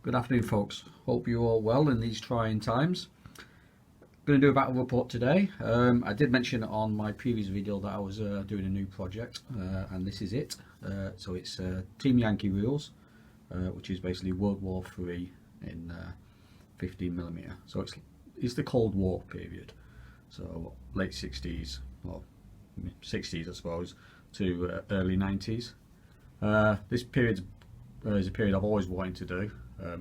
Good afternoon, folks. Hope you're all well in these trying times. I'm going to do a battle report today. I did mention on my previous video that I was doing a new project, and this is it. So it's Team Yankee rules, which is basically World War III in 15mm. So it's the Cold War period. So late 60s, well 60s I suppose, to early 90s. This period is a period I've always wanted to do,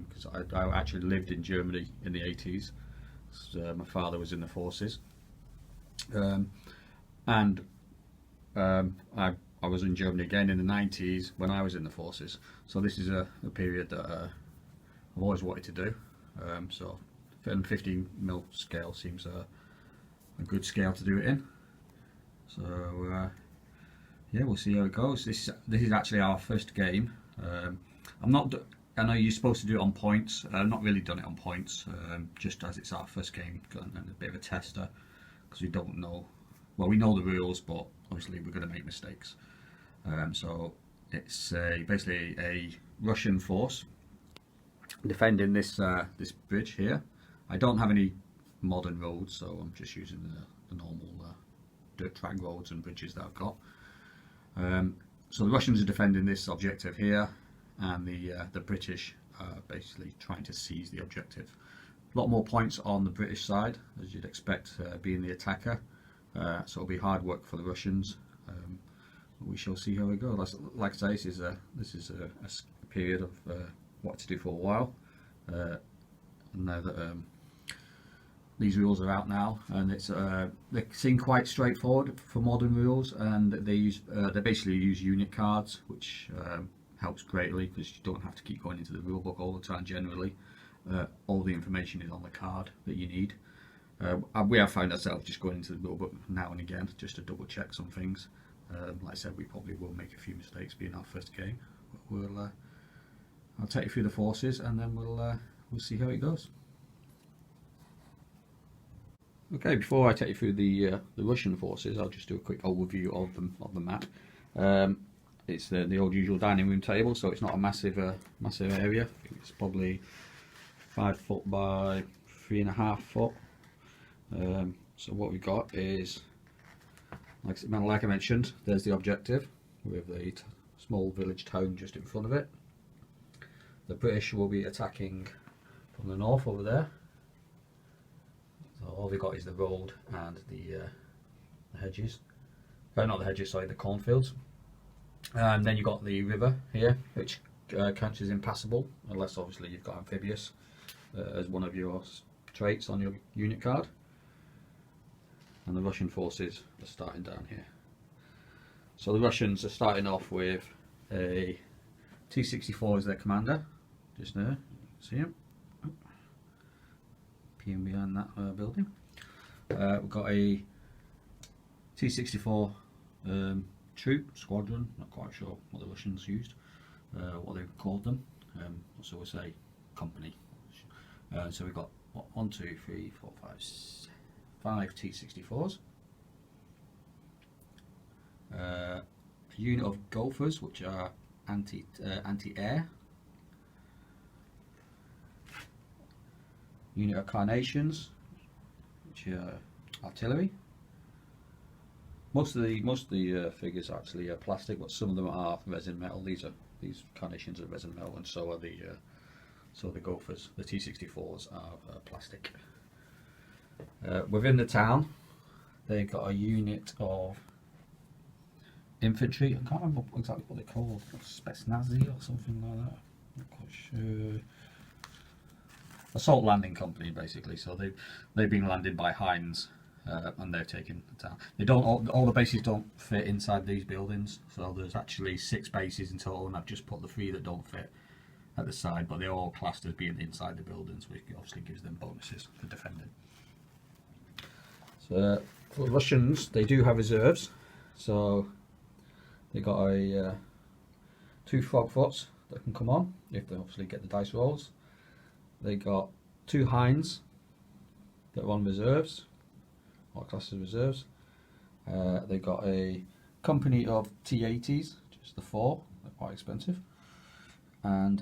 because I actually lived in Germany in the 80s. My father was in the forces, and I was in Germany again in the 90s when I was in the forces. So this is a period that I've always wanted to do. So 15mm scale seems a good scale to do it in. So yeah, we'll see how it goes. This is actually our first game. I know you're supposed to do it on points. I've not really done it on points, just as it's our first game and a bit of a tester, because we don't know. Well, we know the rules, but obviously we're going to make mistakes. So it's basically a Russian force defending this this bridge here. I don't have any modern roads, so I'm just using the normal dirt track roads and bridges that I've got. So the Russians are defending this objective here, and the British are basically trying to seize the objective. A lot more points on the British side, as you'd expect, being the attacker. So it'll be hard work for the Russians. We shall see how it goes. Like I say, this is a period of what to do for a while. Now that these rules are out now, and they seem quite straightforward for modern rules, and they basically use unit cards, which helps greatly because you don't have to keep going into the rule book all the time. Generally, all the information is on the card that you need. We have found ourselves just going into the rule book now and again just to double check some things. Like I said, we probably will make a few mistakes being our first game, but I'll take you through the forces, and then we'll see how it goes. Okay, before I take you through the Russian forces, I'll just do a quick overview of the map. It's the old usual dining room table, so it's not a massive area. I think it's probably 5 foot by 3.5 foot. So what we've got is, like I mentioned, there's the objective with the small village town just in front of it. The British will be attacking from the north over there. So all they've got is the road and the hedges. Not the hedges, sorry, the cornfields. And then you've got the river here, which counts as impassable, unless obviously you've got amphibious as one of your traits on your unit card. And the Russian forces are starting down here. So the Russians are starting off with a T-64 as their commander, just there. See him? Peeing behind that building. We've got a T-64 troop squadron. Not quite sure what the Russians used, what they called them. So we'll say company. So we've got 1, 2, 3, 4, 5 T-64s. A unit of Golfers, which are anti-air. Unit of Carnations, which are artillery. Most of the figures actually are plastic, but some of them are resin metal. These Carnations are resin metal, and so are the Gophers. The T-64s are plastic. Within the town, they've got a unit of infantry. I can't remember exactly what they're called. Spetsnazi or something like that. I'm not quite sure. Assault landing company, basically. So they've been landed by Heinz, and they're taking the town. They don't all the bases don't fit inside these buildings. So there's actually 6 bases in total, and I've just put the 3 that don't fit at the side, but they're all classed as being inside the buildings, which obviously gives them bonuses for defending. So for the Russians, they do have reserves. So they got a 2 Frogfoots that can come on if they obviously get the dice rolls. They got 2 Heinz that are on reserves, or classed as reserves. They got a company of T-80s, just the 4, they're quite expensive, and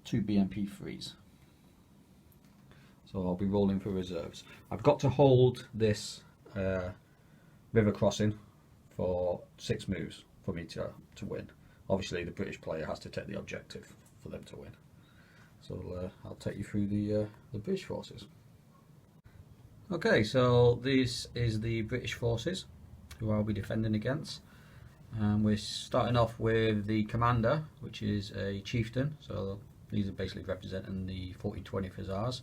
2 BMP-3s. So I'll be rolling for reserves. I've got to hold this river crossing for 6 moves for me to win. Obviously the British player has to take the objective for them to win. So I'll take you through the British forces. Okay, so this is the British forces who I'll be defending against. We're starting off with the commander, which is a chieftain. So these are basically representing the 1420 Hussars,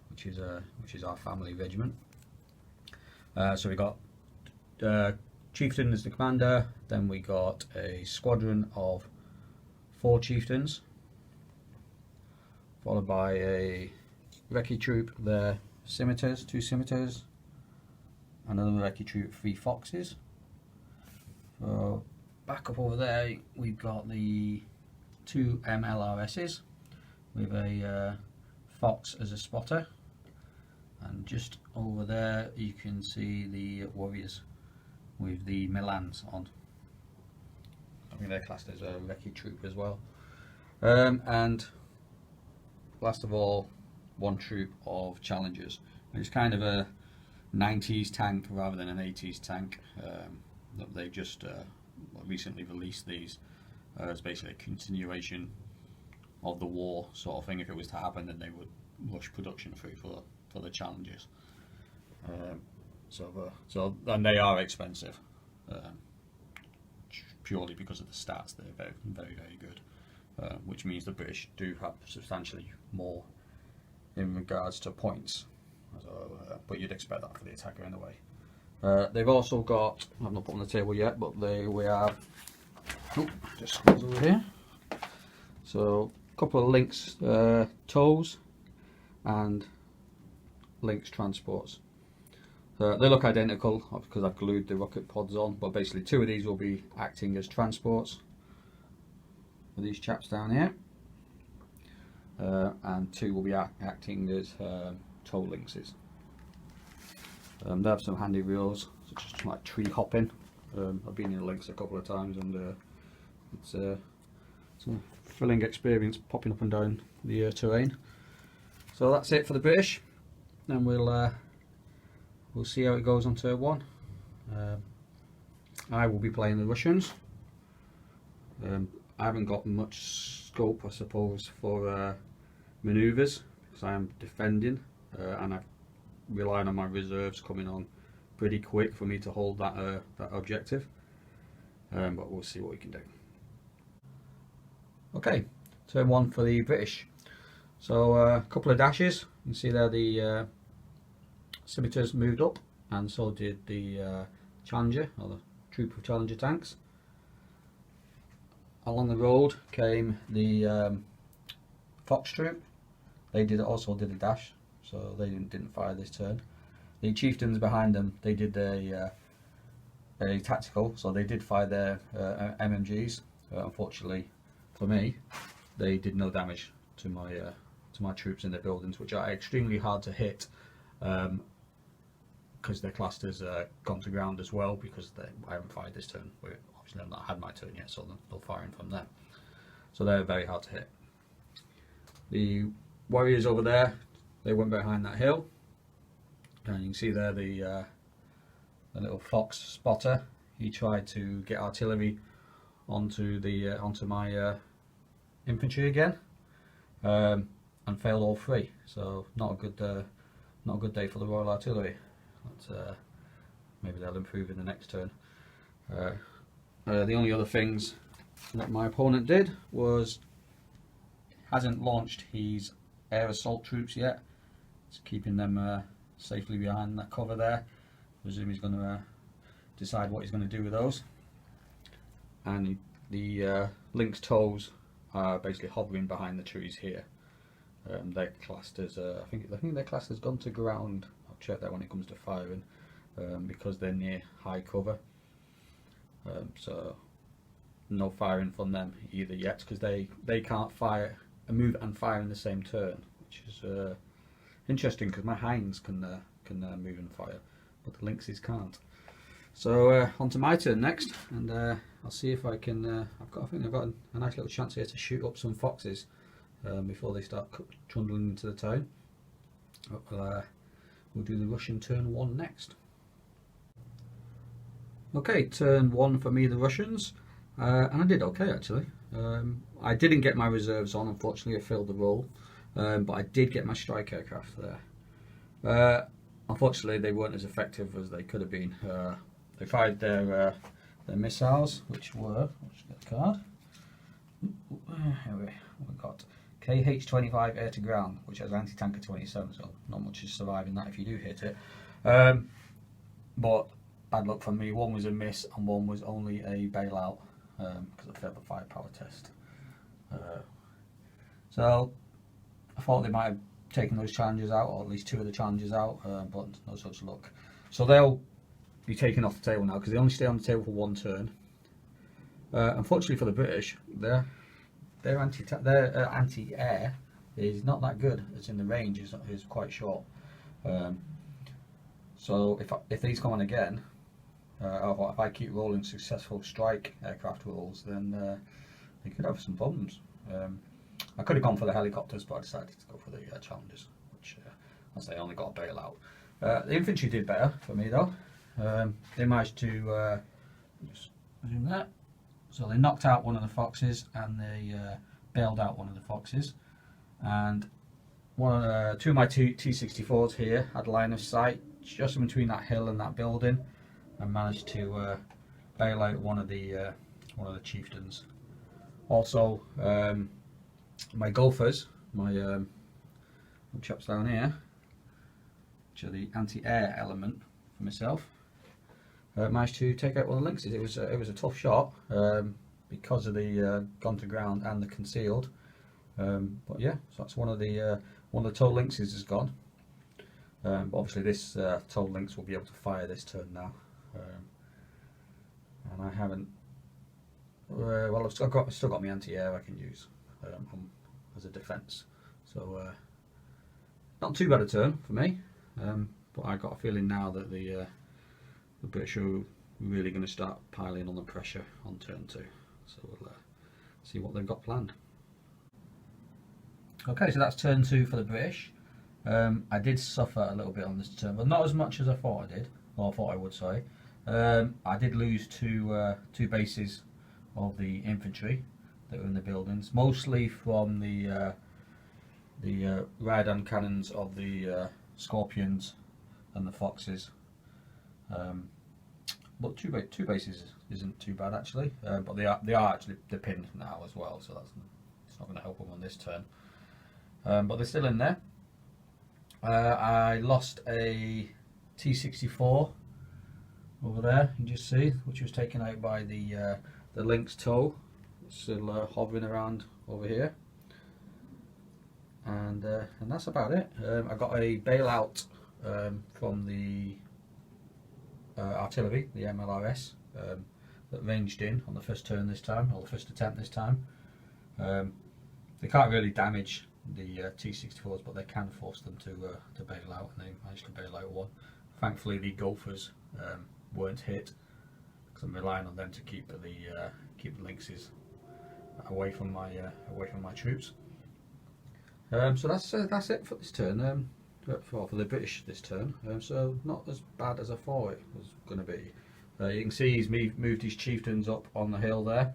which is our family regiment. So we got chieftain as the commander. Then we got a squadron of 4 chieftains, followed by a recce troop. They're scimitars, 2 scimitars, another recce troop, 3 foxes. So back up over there, we've got the 2 MLRSs with a fox as a spotter, and just over there you can see the warriors with the Milans on. I think they're classed as a recce troop as well. And last of all, 1 troop of challengers. It's kind of a 90s tank rather than an 80s tank. They just recently released these as basically a continuation of the war sort of thing. If it was to happen, then they would rush production through for the challengers. And they are expensive, purely because of the stats. They're very good, which means the British do have substantially more in regards to points. So, but you'd expect that for the attacker anyway. They've also got, I've not put on the table yet, but we have, just goes over here. So a couple of Lynx tows and Lynx transports. They look identical because I've glued the rocket pods on, but basically 2 of these will be acting as transports for these chaps down here, and 2 will be acting as tow lynxes. They have some handy wheels, such as like tree hopping. I've been in Lynx a couple of times, and it's a thrilling experience popping up and down the terrain. So that's it for the British, and we'll see how it goes on turn 1. I will be playing the Russians. I haven't got much scope, I suppose, for manoeuvres because I am defending, and I'm relying on my reserves coming on pretty quick for me to hold that objective. But we'll see what we can do. Okay, turn 1 for the British. So a couple of dashes. You can see there the scimitars moved up, and so did the Challenger, or the troop of Challenger tanks. Along the road came the Fox troop. They also did a dash, so they didn't fire this turn. The chieftains behind them, they did a tactical, so they did fire their MMGs. Unfortunately for me, they did no damage to my troops in their buildings, which are extremely hard to hit, because they're classed as gone to ground as well, because I haven't fired this turn. Obviously I've not had my turn yet, so they're firing from them. So they're very hard to hit. The warriors over there, they went behind that hill, and you can see there the little fox spotter. He tried to get artillery onto my infantry again, and failed all 3. So not a good day for the Royal Artillery. Maybe they'll improve in the next turn. The only other things that my opponent did was hasn't launched his air assault troops yet. It's keeping them safely behind that cover there. I presume he's going to decide what he's going to do with those. And the Lynx tows are basically hovering behind the trees here. They're classed as I think they're classed as gone to ground. I'll check that when it comes to firing, because they're near high cover. So no firing from them either yet, because they can't fire, move and fire in the same turn, which is interesting, because my Hinds can move and fire, but the Lynxes can't. So on to my turn next, and I'll see if I can. I think I've got a nice little chance here to shoot up some foxes before they start trundling into the town. we'll do the Russian turn 1 next. Okay, turn 1 for me, the Russians, and I did okay actually. I didn't get my reserves on, unfortunately. I filled the role, but I did get my strike aircraft there. Unfortunately, they weren't as effective as they could have been. They fired their missiles, which were, let's get the card. Here we got KH-25 air to ground, which has anti-tanker 27, so not much is surviving that if you do hit it. But bad luck for me, one was a miss and one was only a bailout because I failed the firepower test. So I thought they might have taken those challenges out, or at least 2 of the challenges out, but no such luck. So they'll be taken off the table now because they only stay on the table for 1 turn. Unfortunately for the British, their anti-air is not that good. As in the range is quite short. So if these come on again, or if I keep rolling successful strike aircraft rolls, then they could have some problems. I could have gone for the helicopters, but I decided to go for the challenges, which as they only got a bailout. The infantry did better for me though. They managed to just zoom that. So they knocked out one of the Foxes and they bailed out one of the Foxes. And 2 of my T-64s here had line of sight just in between that hill and that building, and managed to bail out one of the chieftains. Also, my Gophers, my chaps down here, which are the anti-air element for myself, managed to take out one of the lynxes. It was a tough shot because of the gone to ground and the concealed. But yeah, so that's one of the tow lynxes is gone. But obviously this tow lynx will be able to fire this turn now. And I haven't. Well, I've still got my anti-air I can use as a defence. So not too bad a turn for me. But I got a feeling now that the British are really going to start piling on the pressure on turn 2. So we'll see what they've got planned. Okay, so that's turn 2 for the British. I did suffer a little bit on this turn, but not as much as I thought I did, or I thought I would, sorry. I did lose two bases of the infantry that were in the buildings, mostly from the Radan cannons of the Scorpions and the Foxes. But two bases isn't too bad actually, but they are actually pinned now as well, so it's not going to help them on this turn. But they're still in there. I lost a T-64 over there, you can just see, which was taken out by the Lynx tow. It's still hovering around over here, and that's about it. I got a bailout from the artillery, the MLRS, that ranged in on the first turn this time, or the first attempt this time. They can't really damage the T-64s, but they can force them to bail out, and they managed to bail out one. Thankfully, the Gophers weren't hit, because I'm relying on them to keep the lynxes away from my troops. So that's it for this turn. For the British this turn. So not as bad as I thought it was going to be. You can see he's moved his chieftains up on the hill there.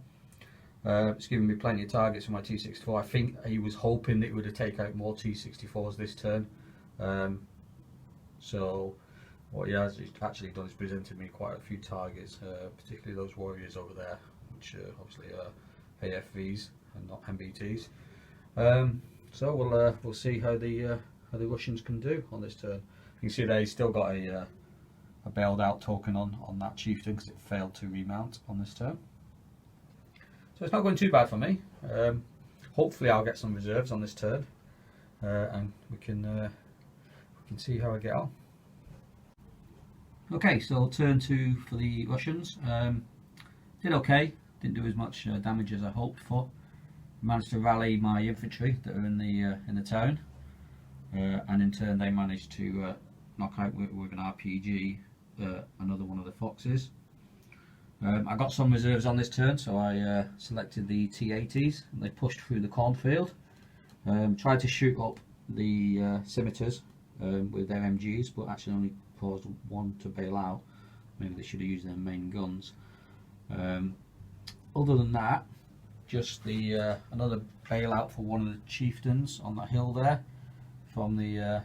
It's given me plenty of targets for my T-64. I think he was hoping that he would have taken out more T-64s this turn. So what he has actually done is presented me quite a few targets, particularly those warriors over there, which obviously are AFVs and not MBTs. So we'll see how the Russians can do on this turn. You can see there he's still got a bailed out token on that chieftain because it failed to remount on this turn. So it's not going too bad for me. Hopefully I'll get some reserves on this turn, and we can see how I get on. Okay, so turn 2 for the Russians. Did okay. Didn't do as much damage as I hoped for. Managed to rally my infantry that are in the town, and in turn they managed to knock out with an RPG another one of the Foxes. I got some reserves on this turn, so I selected the T-80s, and they pushed through the cornfield. Tried to shoot up the scimitars with their MGs, but actually only caused one to bail out. Maybe they should have used their main guns. Other than that, just the another bailout for one of the chieftains on that hill there from the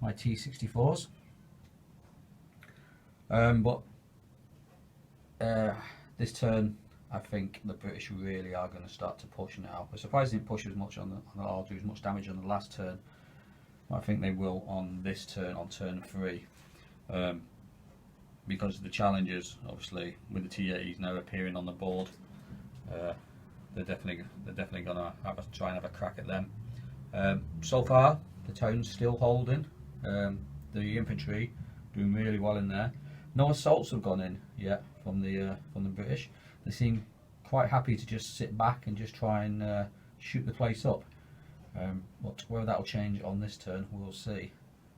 my T64s. But this turn, I think the British really are going to start to push now. I'm surprised they didn't push as much or do as much damage on the last turn. But I think they will on this turn, on turn 3, because of the challenges. Obviously, with the T80s now appearing on the board, they're definitely going to try and have a crack at them. So far, the town's still holding. The infantry doing really well in there. No assaults have gone in yet from the British. They seem quite happy to just sit back and just try and shoot the place up. But whether that will change on this turn, we'll see.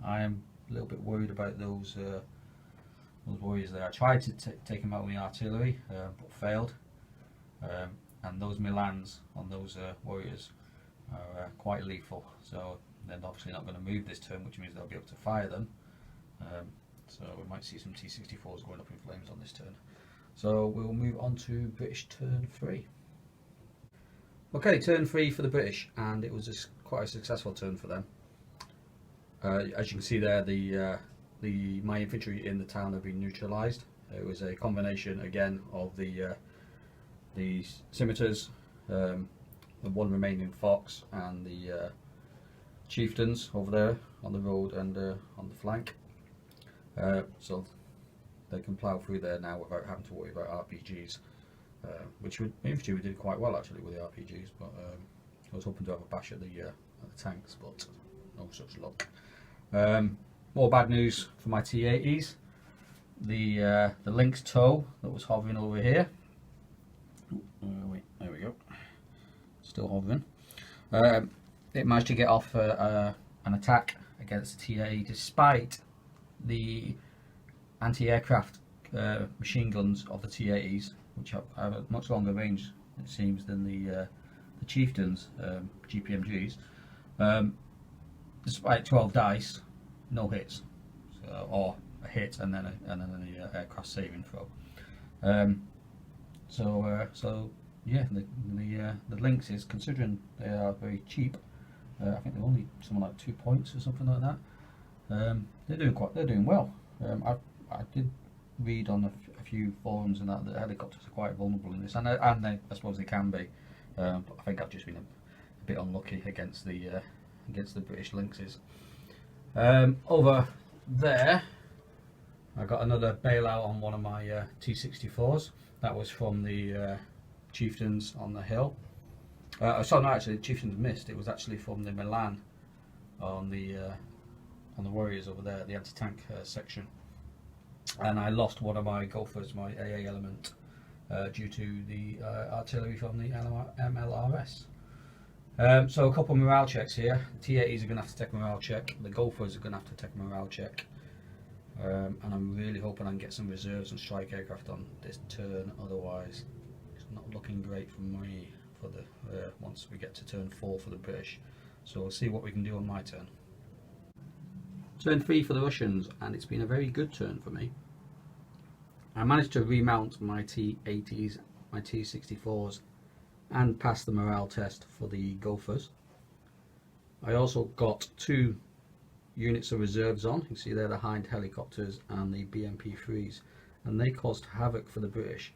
I am a little bit worried about those warriors there. I tried to take them out with the artillery, but failed. And those Milans on those warriors are quite lethal. So they're obviously not going to move this turn, which means they'll be able to fire them. So we might see some T64s going up in flames on this turn. So we'll move on to British turn 3. Okay, turn 3 for the British, and it was quite a successful turn for them. As you can see there, my infantry in the town have been neutralised. It was a combination again of the scimitars, the one remaining fox, and the chieftains over there on the road and on the flank. So they can plough through there now without having to worry about RPGs, which infantry we did quite well actually with the RPGs, but I was hoping to have a bash at the tanks, but no such luck. More bad news for my T80s. The Lynx tow that was hovering over here. There we go. Still hovering. It managed to get off an attack against the T80 despite the anti-aircraft machine guns of the T80s, which have a much longer range, it seems, than the chieftains GPMGs. Despite 12 dice, no hits, or a hit and then an aircraft saving throw. So yeah, the Lynxes, considering they are very cheap, I think they're only something like 2 points or something like that. They're doing well. I did read on a few forums and that the helicopters are quite vulnerable in this, and I suppose they can be. But I think I've just been a bit unlucky against the British Lynxes. Over there, I got another bailout on one of my T64s. That was from the chieftains on the hill. Sorry, no, actually, the chieftains missed. It was actually from the Milan on the warriors over there, the anti-tank section. And I lost one of my Gophers, my AA element, due to the artillery from the MLRS. So a couple of morale checks here. The T80s are going to have to take a morale check. The Gophers are going to have to take a morale check. And I'm really hoping I can get some reserves and strike aircraft on this turn. Otherwise, it's not looking great for me for the once we get to turn 4 for the British. So we'll see what we can do on my turn. Turn 3 for the Russians, and it's been a very good turn for me. I managed to remount my T80s, my T64s, and pass the morale test for the Gophers. I also got 2 units of reserves on. You can see there the Hind helicopters and the BMP-3s, and they caused havoc for the British.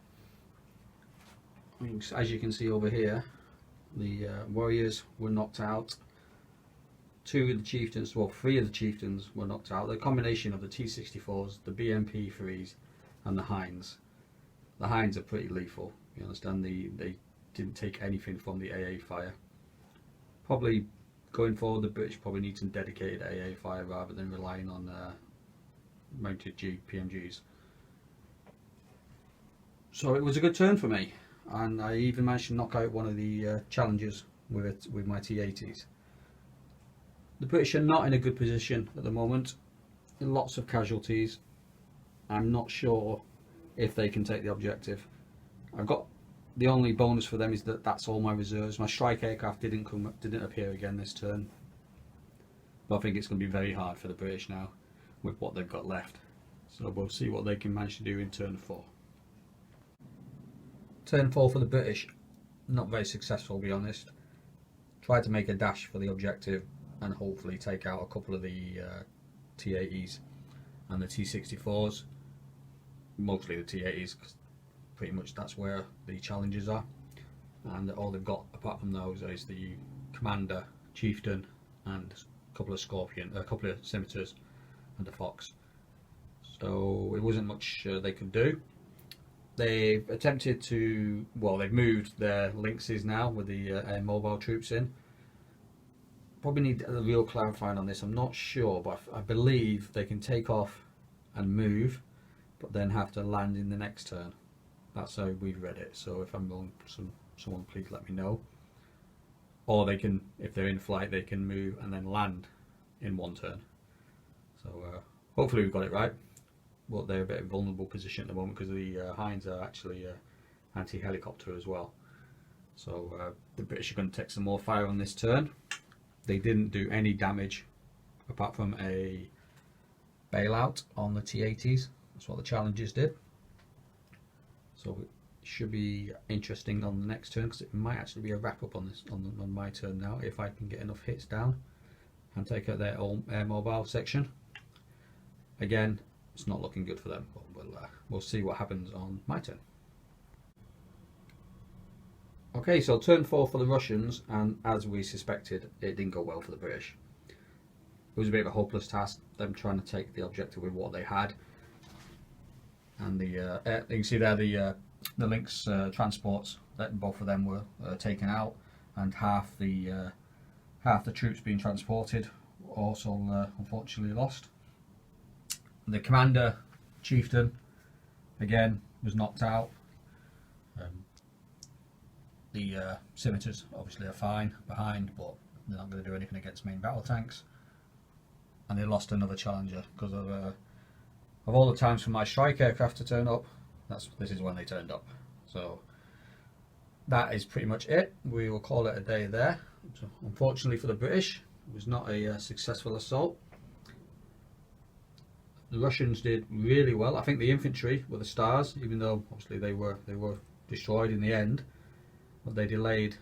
As you can see over here, the warriors were knocked out. 2 of the chieftains, well, 3 of the chieftains were knocked out. The combination of the T64s, the BMP-3s, and the Hinds. The Hinds are pretty lethal. You understand? They didn't take anything from the AA fire. Probably going forward, the British probably need some dedicated AA fire rather than relying on mounted GPMGs. So it was a good turn for me, and I even managed to knock out one of the challengers with my T80s. The British are not in a good position at the moment. Lots of casualties. I'm not sure if they can take the objective. I've got the only bonus for them is that that's all my reserves. My strike aircraft didn't appear again this turn. But I think it's going to be very hard for the British now with what they've got left. So we'll see what they can manage to do in turn 4. Turn 4 for the British, not very successful, to be honest. Tried to make a dash for the objective and hopefully take out a couple of the T-80s and the T-64s. Mostly the T-80s, because pretty much that's where the challenges are. And all they've got apart from those is the Commander, Chieftain, and a couple of Scimitars and a Fox. So it wasn't much they could do. They've attempted to, well, they've moved their Lynxes now with the air mobile troops in. Probably need a real clarifying on this. I'm not sure, but I believe they can take off and move, but then have to land in the next turn. That's how we've read it. So if I'm wrong, someone please let me know. Or they can, if they're in flight, they can move and then land in one turn. So hopefully we've got it right. But they're a bit of a vulnerable position at the moment because the Hinds are actually anti-helicopter as well. So the British are going to take some more fire on this turn. They didn't do any damage apart from a bailout on the T-80s. That's what the Challengers did. So it should be interesting on the next turn because it might actually be a wrap up on this on my turn now if I can get enough hits down and take out their air mobile section. Again, it's not looking good for them, but we'll see what happens on my turn. Okay, so turn 4 for the Russians, and as we suspected, it didn't go well for the British. It was a bit of a hopeless task, them trying to take the objective with what they had. And you can see there the Lynx transports, that both of them were taken out, and half the troops being transported also unfortunately lost. The Commander, Chieftain, again was knocked out. The Scimitars obviously are fine behind, but they're not going to do anything against main battle tanks. And they lost another Challenger because of all the times for my strike aircraft to turn up. This is when they turned up. So that is pretty much it. We will call it a day there. So unfortunately for the British, it was not a successful assault. The Russians did really well. I think the infantry were the stars, even though obviously they were destroyed in the end. But they delayed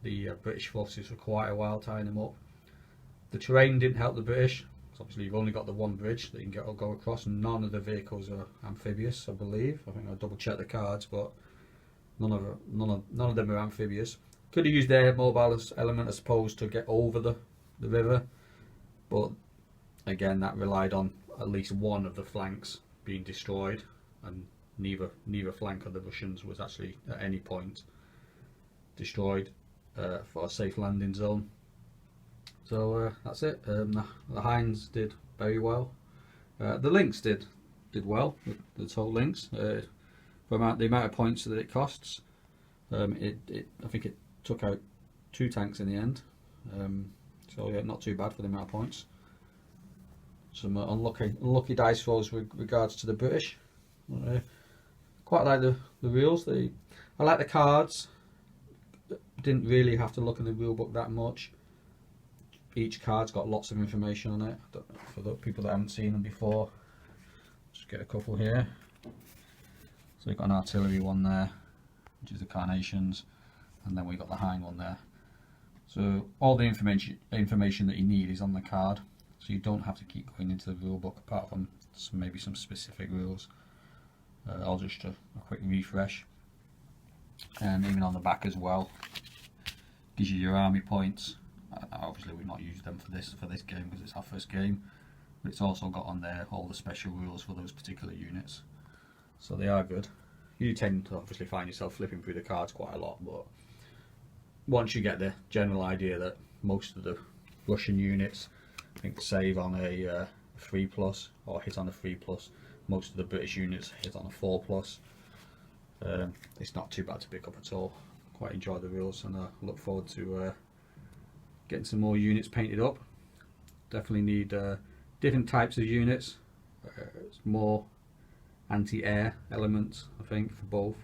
the British forces for quite a while, tying them up. The terrain didn't help the British. So obviously you've only got the one bridge that you can go across, and none of the vehicles are amphibious, I believe. I think I'll double check the cards, but none of them are amphibious. Could have used their mobile element, I suppose, to get over the river, but again that relied on at least one of the flanks being destroyed, and neither flank of the Russians was actually at any point destroyed for a safe landing zone. So that's it. The Hinds did very well. The Lynx did well. The total Lynx, for the amount of points that it costs. I think it took out 2 tanks in the end. So yeah, not too bad for the amount of points. Some unlucky dice rolls with regards to the British. Quite like the rules. I like the cards. Didn't really have to look in the rule book that much. Each card's got lots of information on it. For the people that haven't seen them before, just get a couple here. So we've got an artillery one there, which is the Carnations, and then we've got the Hind one there. So all the information that you need is on the card, so you don't have to keep going into the rule book apart from maybe some specific rules. I'll just a quick refresh, and even on the back as well gives you your army points. Obviously we've not used them for this game because it's our first game, but it's also got on there all the special rules for those particular units, so they are good. You tend to obviously find yourself flipping through the cards quite a lot, but once you get the general idea that most of the Russian units, I think, save on a 3+ or hit on a 3+, most of the British units hit on a 4+. It's not too bad to pick up at all. Quite enjoy the rules, and I look forward to getting some more units painted up. Definitely need different types of units. It's more anti-air elements, I think, for both.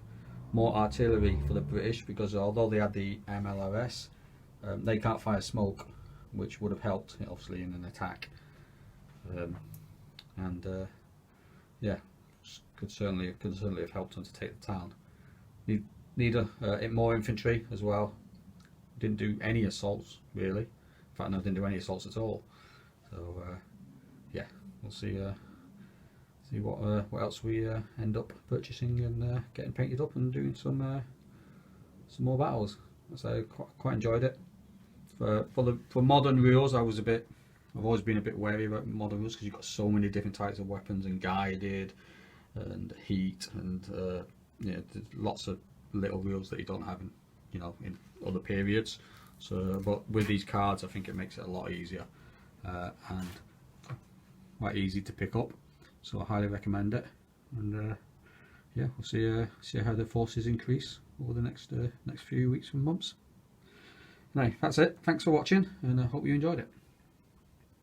More artillery for the British, because although they had the MLRS, they can't fire smoke which would have helped obviously in an attack. Yeah, could certainly have helped them to take the town. Need more infantry as well. Didn't do any assaults really. In fact, no, didn't do any assaults at all. So yeah, we'll see what else we end up purchasing and getting painted up and doing some more battles. So quite enjoyed it. For modern rules, I've always been a bit wary about modern rules because you've got so many different types of weapons and guided and heat and there's lots of little rules that you don't have in other periods. So, but with these cards, I think it makes it a lot easier and quite easy to pick up. So I highly recommend it. And yeah, we'll see how the forces increase over the next few weeks and months. Anyway, that's it. Thanks for watching, and I hope you enjoyed it.